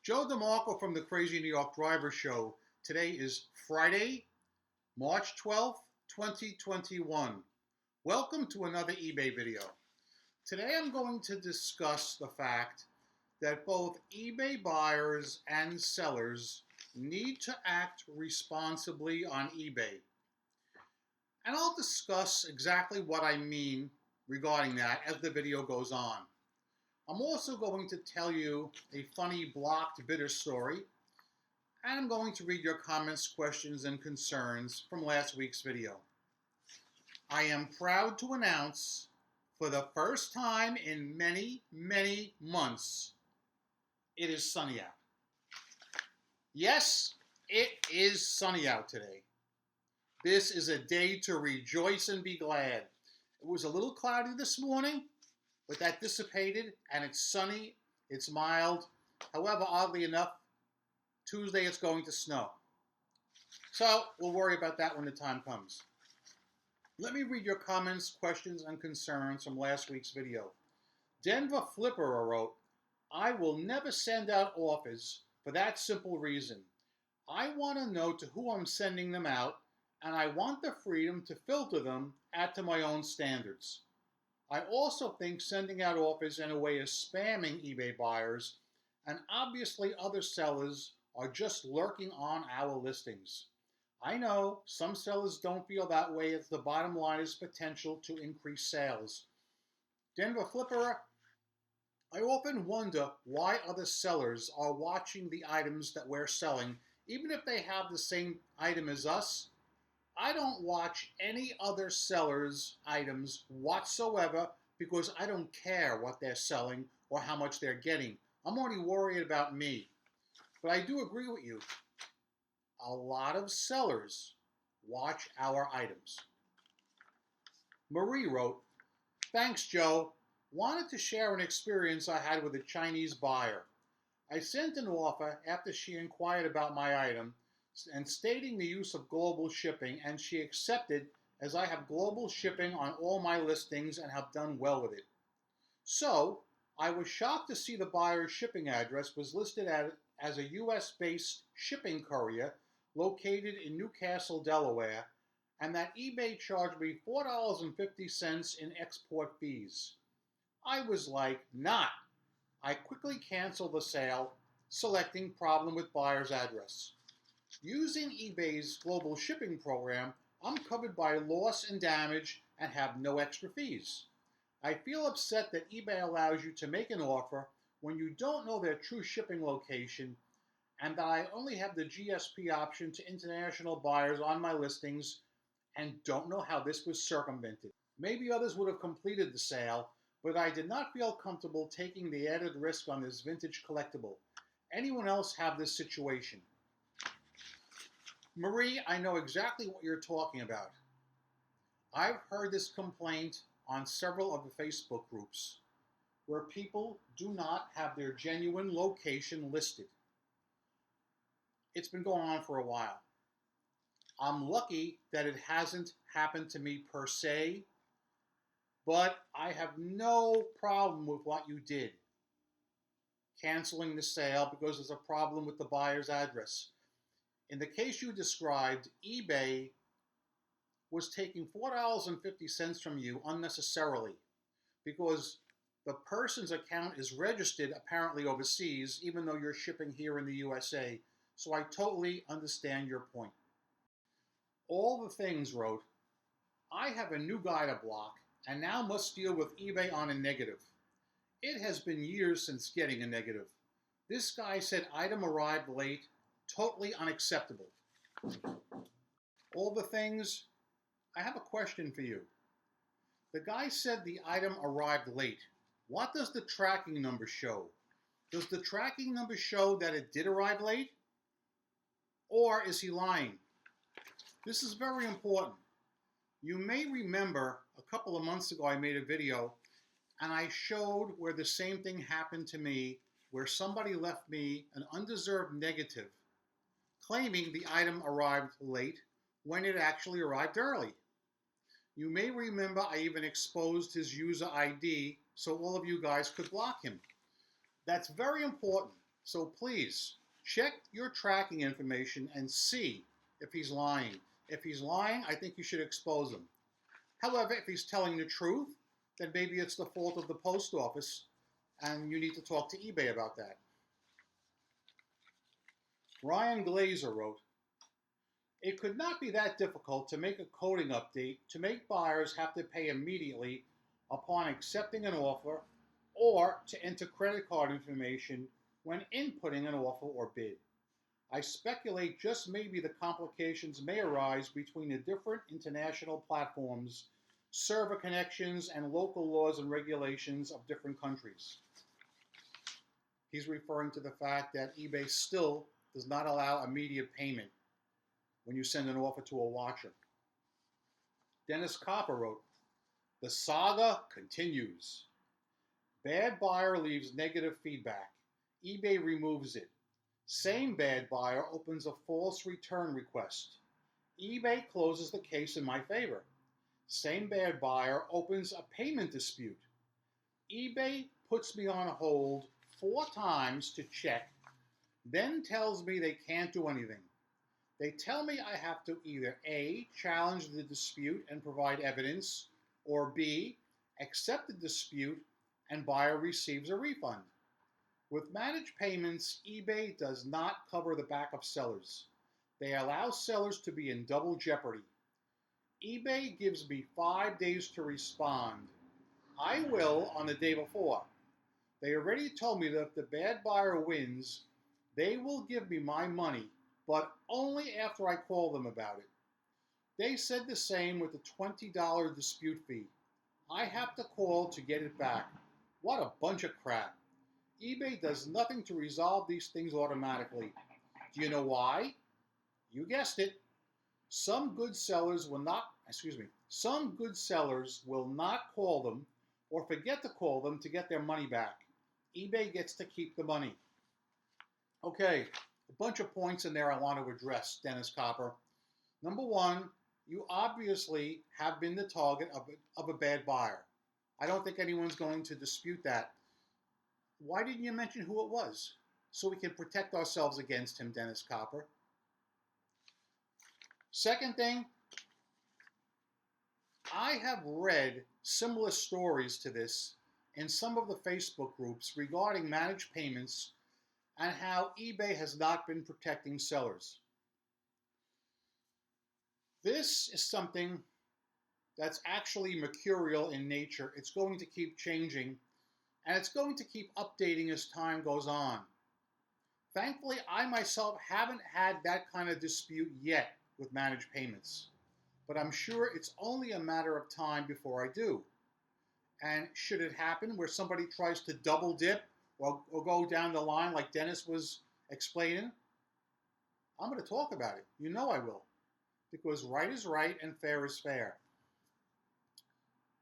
Joe DeMarco from the Crazy New York Driver Show. Today is Friday, March 12th, 2021. Welcome to another eBay video. Today I'm going to discuss the fact that both eBay buyers and sellers need to act responsibly on eBay. And I'll discuss exactly what I mean regarding that as the video goes on. I'm also going to tell you a funny blocked bidder story, and I'm going to read your comments, questions, and concerns from last week's video. I am proud to announce, for the first time in many, many months, it is sunny out. Yes, it is sunny out today. This is a day to rejoice and be glad. It was a little cloudy this morning, but that dissipated, and it's sunny, it's mild. However, oddly enough, Tuesday it's going to snow. So we'll worry about that when the time comes. Let me read your comments, questions, and concerns from last week's video. Denver Flipper wrote, I will never send out offers for that simple reason. I want to know to who I'm sending them out, and I want the freedom to filter them to my own standards. I also think sending out offers in a way is spamming eBay buyers, and obviously other sellers are just lurking on our listings. I know some sellers don't feel that way, as the bottom line is potential to increase sales. Denver Flipper, I often wonder why other sellers are watching the items that we're selling, even if they have the same item as us. I don't watch any other sellers' items whatsoever because I don't care what they're selling or how much they're getting. I'm only worried about me. But I do agree with you. A lot of sellers watch our items. Marie wrote, Thanks, Joe. Wanted to share an experience I had with a Chinese buyer. I sent an offer after she inquired about my item and stating the use of global shipping, and she accepted, as I have global shipping on all my listings and have done well with it. So, I was shocked to see the buyer's shipping address was listed as a US-based shipping courier located in Newcastle, Delaware, and that eBay charged me $4.50 in export fees. I was like, not. I quickly canceled the sale, selecting problem with buyer's address. Using eBay's global shipping program, I'm covered by loss and damage and have no extra fees. I feel upset that eBay allows you to make an offer when you don't know their true shipping location, and that I only have the GSP option to international buyers on my listings and don't know how this was circumvented. Maybe others would have completed the sale, but I did not feel comfortable taking the added risk on this vintage collectible. Anyone else have this situation? Marie, I know exactly what you're talking about. I've heard this complaint on several of the Facebook groups where people do not have their genuine location listed. It's been going on for a while. I'm lucky that it hasn't happened to me per se, but I have no problem with what you did. Canceling the sale because there's a problem with the buyer's address. In the case you described, eBay was taking $4.50 from you unnecessarily because the person's account is registered apparently overseas, even though you're shipping here in the USA. So I totally understand your point. All the Things wrote, I have a new guy to block and now must deal with eBay on a negative. It has been years since getting a negative. This guy said item arrived late. Totally unacceptable. All the Things, I have a question for you. The guy said the item arrived late. What does the tracking number show? Does the tracking number show that it did arrive late? Or is he lying? This is very important. You may remember a couple of months ago I made a video and I showed where the same thing happened to me, where somebody left me an undeserved negative claiming the item arrived late when it actually arrived early. You may remember I even exposed his user ID so all of you guys could block him. That's very important. So please check your tracking information and see if he's lying. If he's lying, I think you should expose him. However, if he's telling the truth, then maybe it's the fault of the post office and you need to talk to eBay about that. Ryan Glazer wrote, "It could not be that difficult to make a coding update to make buyers have to pay immediately upon accepting an offer or to enter credit card information when inputting an offer or bid. I speculate just maybe the complications may arise between the different international platforms, server connections, and local laws and regulations of different countries." He's referring to the fact that eBay still does not allow immediate payment when you send an offer to a watcher. Dennis Copper wrote, "The saga continues. Bad buyer leaves negative feedback. eBay removes it. Same bad buyer opens a false return request. eBay closes the case in my favor. Same bad buyer opens a payment dispute. eBay puts me on hold 4 times to check, then tells me they can't do anything. They tell me I have to either A, challenge the dispute and provide evidence, or B, accept the dispute and buyer receives a refund. With managed payments, eBay does not cover the back of sellers. They allow sellers to be in double jeopardy. eBay gives me 5 days to respond. I will on the day before. They already told me that if the bad buyer wins, they will give me my money, but only after I call them about it. They said the same with the $20 dispute fee. I have to call to get it back. What a bunch of crap. eBay does nothing to resolve these things automatically. Do you know why? You guessed it. Some good sellers will not call them or forget to call them to get their money back. eBay gets to keep the money." Okay, a bunch of points in there I want to address, Dennis Copper. Number one, you obviously have been the target of a bad buyer. I don't think anyone's going to dispute that. Why didn't you mention who it was? So we can protect ourselves against him, Dennis Copper. Second thing, I have read similar stories to this in some of the Facebook groups regarding managed payments and how eBay has not been protecting sellers. This is something that's actually mercurial in nature. It's going to keep changing, and it's going to keep updating as time goes on. Thankfully, I myself haven't had that kind of dispute yet with managed payments, but I'm sure it's only a matter of time before I do. And should it happen where somebody tries to double dip or go down the line like Dennis was explaining, I'm going to talk about it. You know I will, because right is right and fair is fair.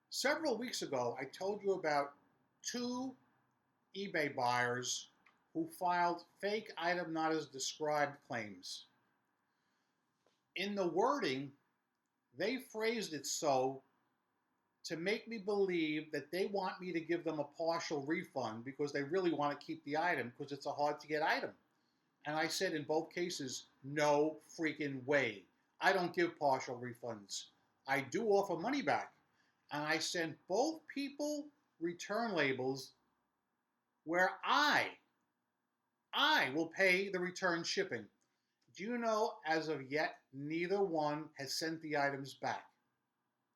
Several weeks ago, I told you about 2 eBay buyers who filed fake item not as described claims. In the wording, they phrased it so to make me believe that they want me to give them a partial refund because they really want to keep the item because it's a hard to get item. And I said in both cases, no freaking way. I don't give partial refunds. I do offer money back. And I sent both people return labels where I will pay the return shipping. Do you know, as of yet, neither one has sent the items back?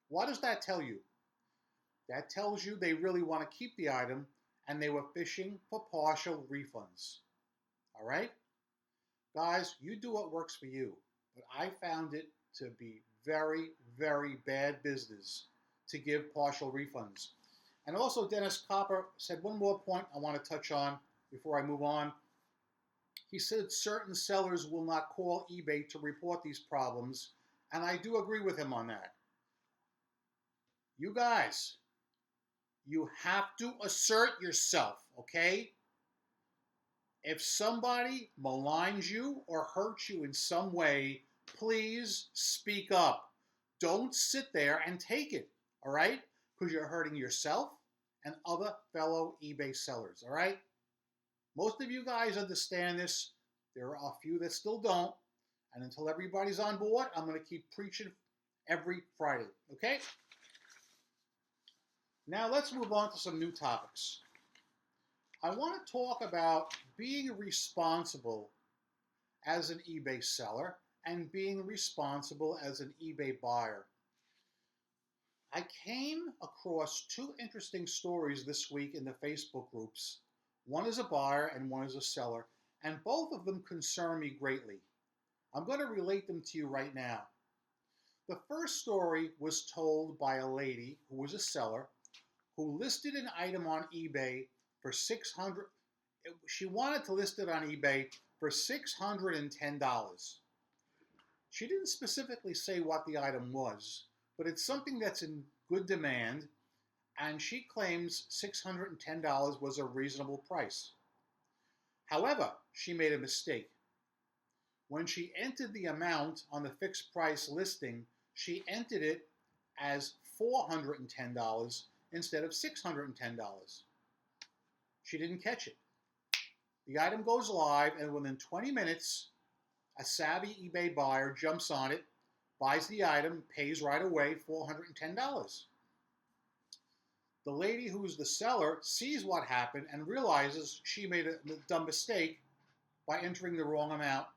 What does that tell you? That tells you they really want to keep the item and they were fishing for partial refunds. All right? Guys, you do what works for you. But I found it to be very, very bad business to give partial refunds. And also, Dennis Copper said one more point I want to touch on before I move on. He said certain sellers will not call eBay to report these problems, and I do agree with him on that. You guys, you have to assert yourself, okay? If somebody maligns you or hurts you in some way, please speak up. Don't sit there and take it, all right? Because you're hurting yourself and other fellow eBay sellers, all right? Most of you guys understand this. There are a few that still don't. And until everybody's on board, I'm going to keep preaching every Friday. Okay? Now let's move on to some new topics. I want to talk about being responsible as an eBay seller and being responsible as an eBay buyer. I came across two interesting stories this week in the Facebook groups. One is a buyer and one is a seller, and both of them concern me greatly. I'm going to relate them to you right now. The first story was told by a lady who was a seller who listed an item on eBay for $600. She wanted to list it on eBay for $610. She didn't specifically say what the item was, but it's something that's in good demand, and she claims $610 was a reasonable price. However, she made a mistake. When she entered the amount on the fixed price listing, she entered it as $410 instead of $610. She didn't catch it. The item goes live, and within 20 minutes, a savvy eBay buyer jumps on it, buys the item, pays right away $410. The lady who's the seller sees what happened and realizes she made a dumb mistake by entering the wrong amount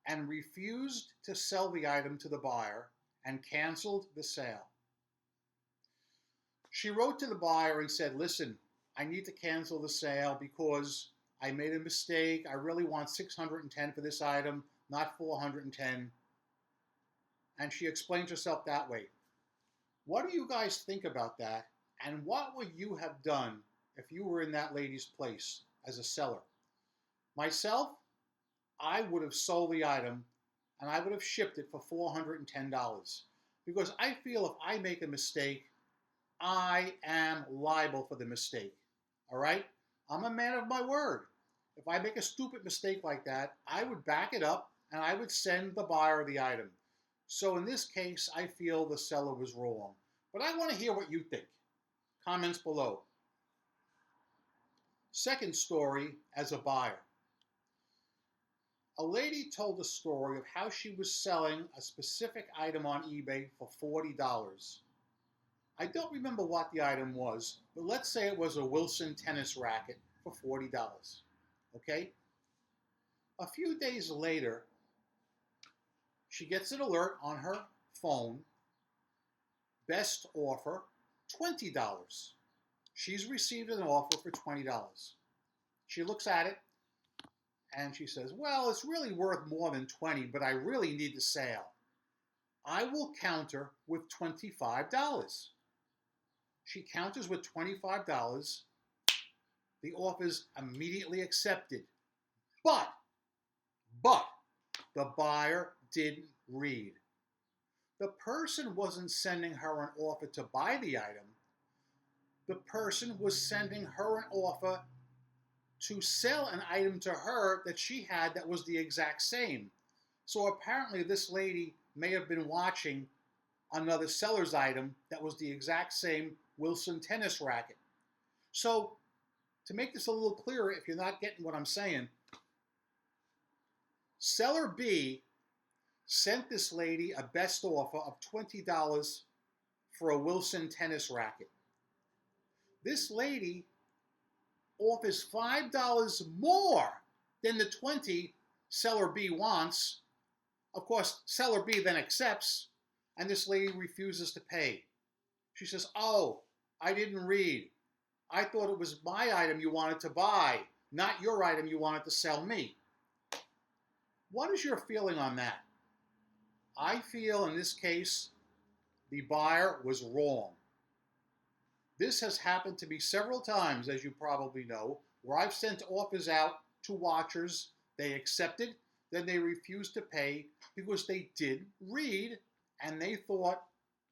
and refused to sell the item to the buyer and canceled the sale. She wrote to the buyer and said, "Listen, I need to cancel the sale because I made a mistake. I really want $610 for this item, not $410. And she explained herself that way. What do you guys think about that? And what would you have done if you were in that lady's place as a seller? Myself, I would have sold the item and I would have shipped it for $410 because I feel if I make a mistake, I am liable for the mistake. All right? I'm a man of my word. If I make a stupid mistake like that, I would back it up and I would send the buyer the item. So in this case, I feel the seller was wrong. But I want to hear what you think. Comments below. Second story as a buyer. A lady told a story of how she was selling a specific item on eBay for $40. I don't remember what the item was, but let's say it was a Wilson tennis racket for $40. Okay? A few days later, she gets an alert on her phone. Best offer, $20. She's received an offer for $20. She looks at it and she says, "Well, it's really worth more than $20, but I really need the sale. I will counter with $25. She counters with $25. The offer's immediately accepted. But the buyer didn't read. The person wasn't sending her an offer to buy the item. The person was sending her an offer to sell an item to her that she had that was the exact same. So apparently this lady may have been watching another seller's item that was the exact same Wilson tennis racket. So to make this a little clearer, if you're not getting what I'm saying, seller B sent this lady a best offer of $20 for a Wilson tennis racket. This lady offers $5 more than the $20 seller B wants. Of course, seller B then accepts, and this lady refuses to pay. She says, "Oh, I didn't read. I thought it was my item you wanted to buy, not your item you wanted to sell me." What is your feeling on that? I feel in this case, the buyer was wrong. This has happened to me several times, as you probably know, where I've sent offers out to watchers, they accepted, then they refused to pay because they did read and they thought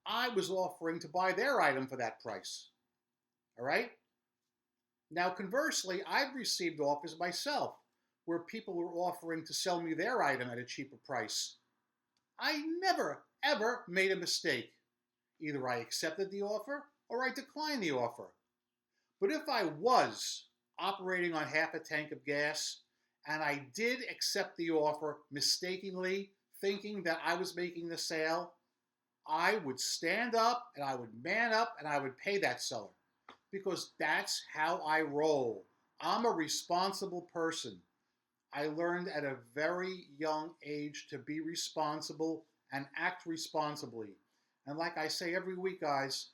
I was offering to buy their item for that price. All right? Now, conversely, I've received offers myself where people were offering to sell me their item at a cheaper price. I never, ever made a mistake. Either I accepted the offer or I declined the offer. But if I was operating on half a tank of gas, and I did accept the offer mistakenly, thinking that I was making the sale, I would stand up and I would man up and I would pay that seller because that's how I roll. I'm a responsible person. I learned at a very young age to be responsible and act responsibly. And like I say every week, guys,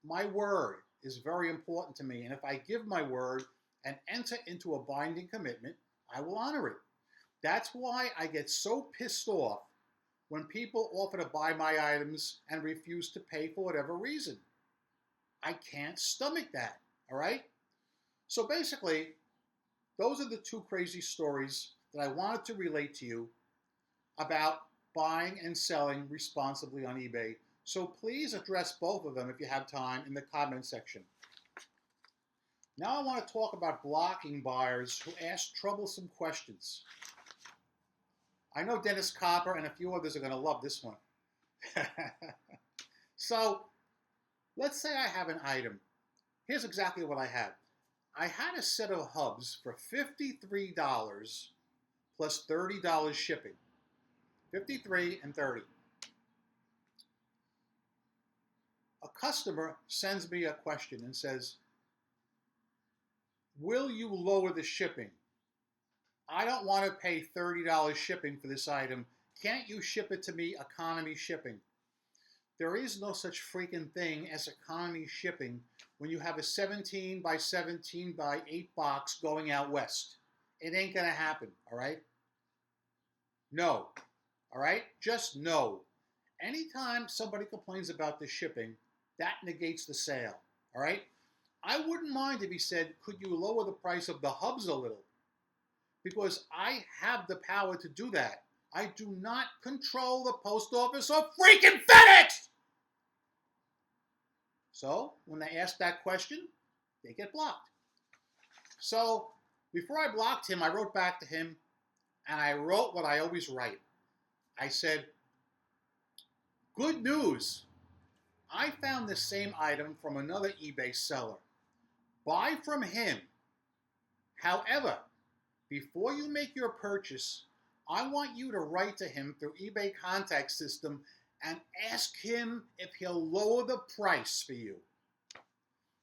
my word is very important to me. And if I give my word and enter into a binding commitment, I will honor it. That's why I get so pissed off when people offer to buy my items and refuse to pay for whatever reason. I can't stomach that, all right? So basically, those are the two crazy stories that I wanted to relate to you about buying and selling responsibly on eBay. So please address both of them if you have time in the comment section. Now I want to talk about blocking buyers who ask troublesome questions. I know Dennis Copper and a few others are going to love this one. So let's say I have an item. Here's exactly what I had. I had a set of hubs for $53 plus $30 shipping. $53 and $30. A customer sends me a question and says, will you lower the shipping? I don't want to pay $30 shipping for this item. Can't you ship it to me economy shipping? There is no such freaking thing as economy shipping when you have a 17 by 17 by 8 box going out west. It ain't going to happen, all right? No, all right? Just no. Anytime somebody complains about the shipping, that negates the sale, all right? I wouldn't mind if he said, could you lower the price of the hubs a little? Because I have the power to do that. I do not control the post office or freaking FedEx! So, when they ask that question, they get blocked. So, before I blocked him, I wrote back to him, and I wrote what I always write. I said, good news. I found the same item from another eBay seller. Buy from him. However, before you make your purchase, I want you to write to him through eBay contact system and ask him if he'll lower the price for you.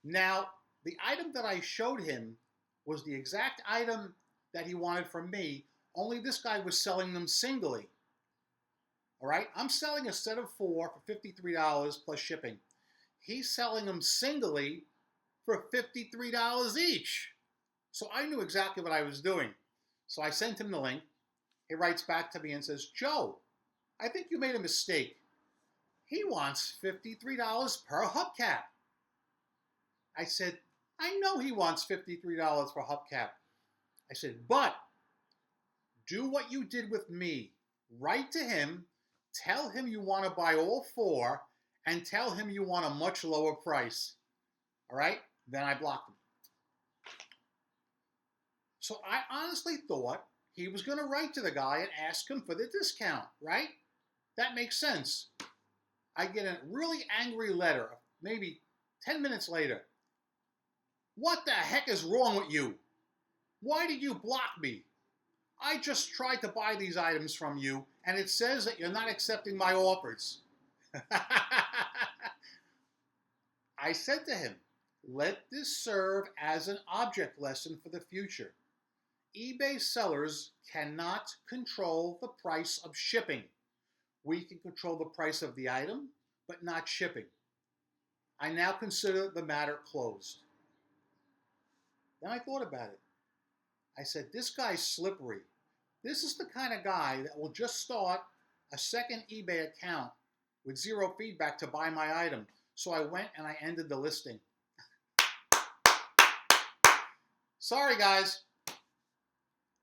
Now, the item that I showed him was the exact item that he wanted from me, only this guy was selling them singly. All right, I'm selling a set of 4 for $53 plus shipping. He's selling them singly for $53 each. So I knew exactly what I was doing. So I sent him the link. He writes back to me and says, Joe, I think you made a mistake. He wants $53 per hubcap. I said, I know he wants $53 for hubcap. I said, but do what you did with me. Write to him, tell him you want to buy all 4, and tell him you want a much lower price. All right? Then I blocked him. So I honestly thought he was going to write to the guy and ask him for the discount, right? That makes sense. I get a really angry letter, maybe 10 minutes later. What the heck is wrong with you? Why did you block me? I just tried to buy these items from you, and it says that you're not accepting my offers. I said to him, let this serve as an object lesson for the future. eBay sellers cannot control the price of shipping. We can control the price of the item, but not shipping. I now consider the matter closed. Then I thought about it. I said, this guy's slippery. This is the kind of guy that will just start a second eBay account with 0 feedback to buy my item. So I went and I ended the listing. Sorry, guys.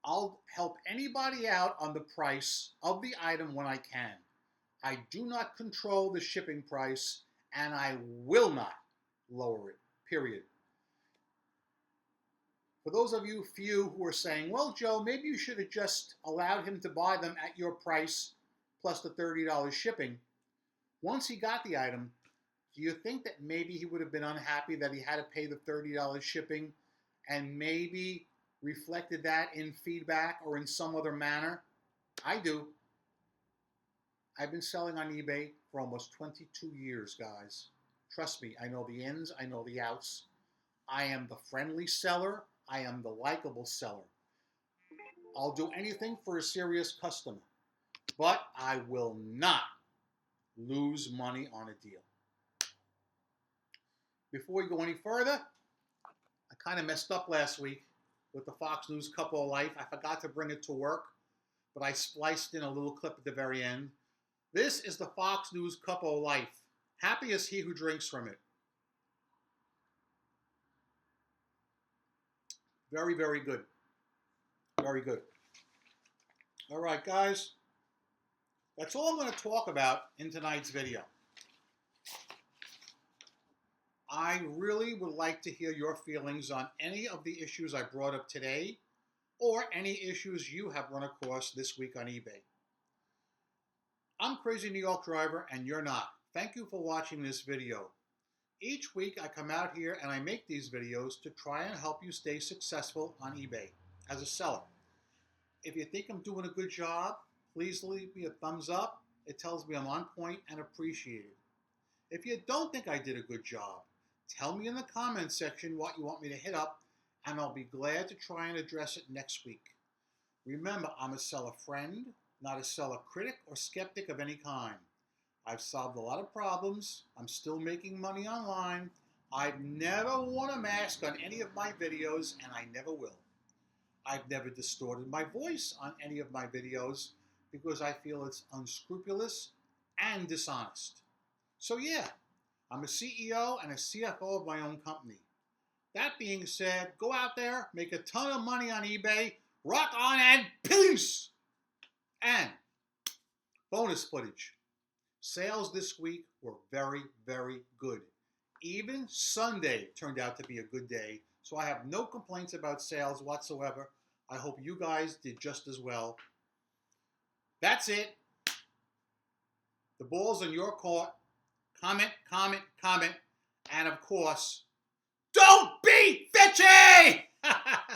I'll help anybody out on the price of the item when I can. I do not control the shipping price, and I will not lower it, period. For those of you few who are saying, well, Joe, maybe you should have just allowed him to buy them at your price plus the $30 shipping. Once he got the item, do you think that maybe he would have been unhappy that he had to pay the $30 shipping and maybe reflected that in feedback or in some other manner? I do. I've been selling on eBay for almost 22 years, guys. Trust me, I know the ins, I know the outs. I am the friendly seller. I am the likable seller. I'll do anything for a serious customer, but I will not lose money on a deal. Before we go any further, I kind of messed up last week with the Fox News Couple of Life. I forgot to bring it to work, but I spliced in a little clip at the very end. This is the Fox News Couple of Life. Happy is he who drinks from it. Very, very good. Very good. All right, guys. That's all I'm going to talk about in tonight's video. I really would like to hear your feelings on any of the issues I brought up today or any issues you have run across this week on eBay. I'm Crazy New York Driver and you're not. Thank you for watching this video. Each week I come out here and I make these videos to try and help you stay successful on eBay as a seller. If you think I'm doing a good job, please leave me a thumbs up. It tells me I'm on point and appreciated. If you don't think I did a good job, tell me in the comments section what you want me to hit up, and I'll be glad to try and address it next week. Remember, I'm a seller friend, not a seller critic or skeptic of any kind. I've solved a lot of problems. I'm still making money online. I've never worn a mask on any of my videos, and I never will. I've never distorted my voice on any of my videos because I feel it's unscrupulous and dishonest. So yeah, I'm a CEO and a CFO of my own company. That being said, go out there, make a ton of money on eBay, rock on, and peace! And bonus footage. Sales this week were very, very good. Even Sunday turned out to be a good day, so I have no complaints about sales whatsoever. I hope you guys did just as well. That's it. The ball's in your court. Comment, comment, comment. And of course, don't be bitchy!